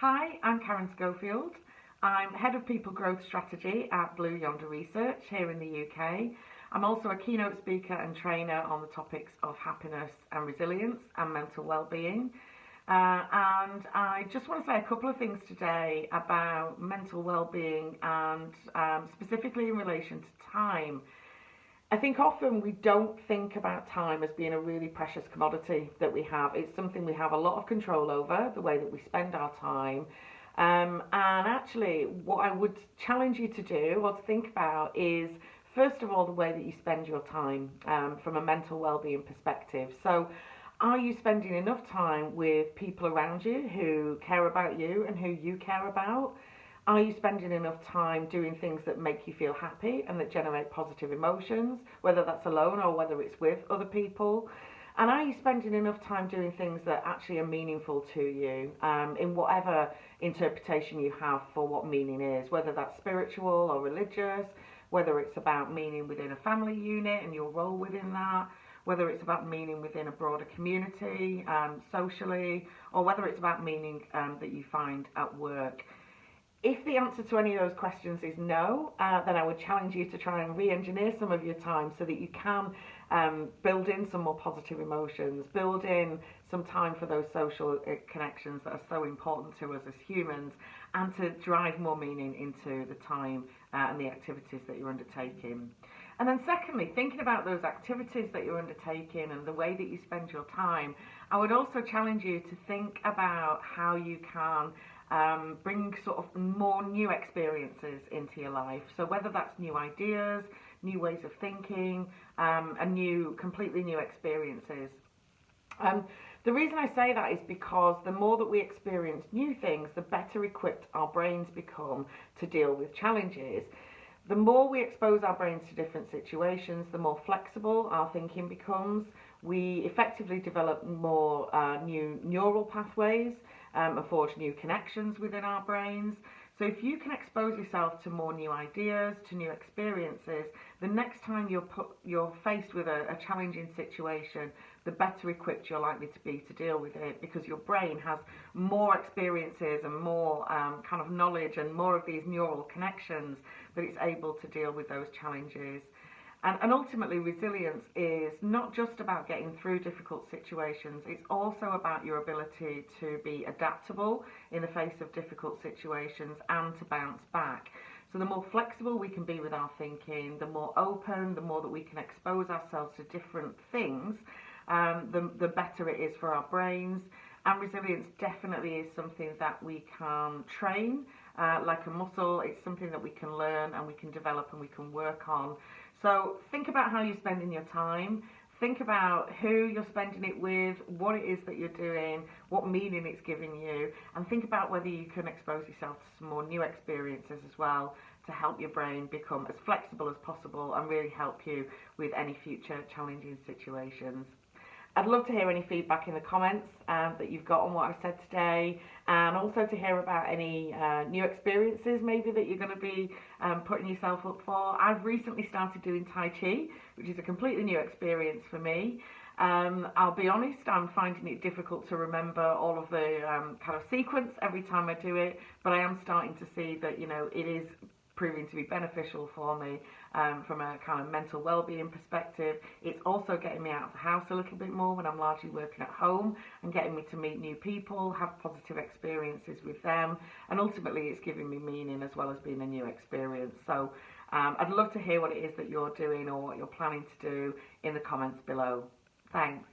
Hi, I'm Karen Scofield. I'm Head of People Growth Strategy at Blue Yonder Research here in the UK. I'm also a keynote speaker and trainer on the topics of happiness and resilience and mental well-being. And I just want to say a couple of things today about mental well-being and specifically in relation to time. I think often we don't think about time as being a really precious commodity that we have. It's something we have a lot of control over, the way that we spend our time. And actually, what I would challenge you to do or to think about is, first of all, the way that you spend your time from a mental well-being perspective. So, are you spending enough time with people around you who care about you and who you care about? Are you spending enough time doing things that make you feel happy and that generate positive emotions, whether that's alone or whether it's with other people? And are you spending enough time doing things that actually are meaningful to you, in whatever interpretation you have for what meaning is, whether that's spiritual or religious, whether it's about meaning within a family unit and your role within that, whether it's about meaning within a broader community, socially, or whether it's about meaning that you find at work. If the answer to any of those questions is no, then I would challenge you to try and re-engineer some of your time so that you can build in some more positive emotions, build in some time for those social connections that are so important to us as humans, and to drive more meaning into the time and the activities that you're undertaking. And then secondly, thinking about those activities that you're undertaking and the way that you spend your time, I would also challenge you to think about how you can bring sort of more new experiences into your life. So whether that's new ideas, new ways of thinking, and completely new experiences. The reason I say that is because the more that we experience new things, the better equipped our brains become to deal with challenges. The more we expose our brains to different situations, the more flexible our thinking becomes. We effectively develop more new neural pathways and forge new connections within our brains. So if you can expose yourself to more new ideas, to new experiences, the next time you're faced with a challenging situation, the better equipped you're likely to be to deal with it, because your brain has more experiences and more kind of knowledge and more of these neural connections that it's able to deal with those challenges. And ultimately, resilience is not just about getting through difficult situations, it's also about your ability to be adaptable in the face of difficult situations and to bounce back. So the more flexible we can be with our thinking, the more open, the more that we can expose ourselves to different things, the better it is for our brains. And resilience definitely is something that we can train like a muscle. It's something that we can learn and we can develop and we can work on. So think about how you're spending your time. Think about who you're spending it with, what it is that you're doing, what meaning it's giving you, and think about whether you can expose yourself to some more new experiences as well to help your brain become as flexible as possible and really help you with any future challenging situations. I'd love to hear any feedback in the comments that you've got on what I've said today, and also to hear about any new experiences maybe that you're going to be putting yourself up for. I've recently started doing Tai Chi, which is a completely new experience for me. I'll be honest, I'm finding it difficult to remember all of the kind of sequence every time I do it, but I am starting to see that, it is proving to be beneficial for me from a kind of mental well-being perspective. It's also getting me out of the house a little bit more when I'm largely working at home and getting me to meet new people, have positive experiences with them, and ultimately it's giving me meaning as well as being a new experience. So I'd love to hear what it is that you're doing or what you're planning to do in the comments below. Thanks.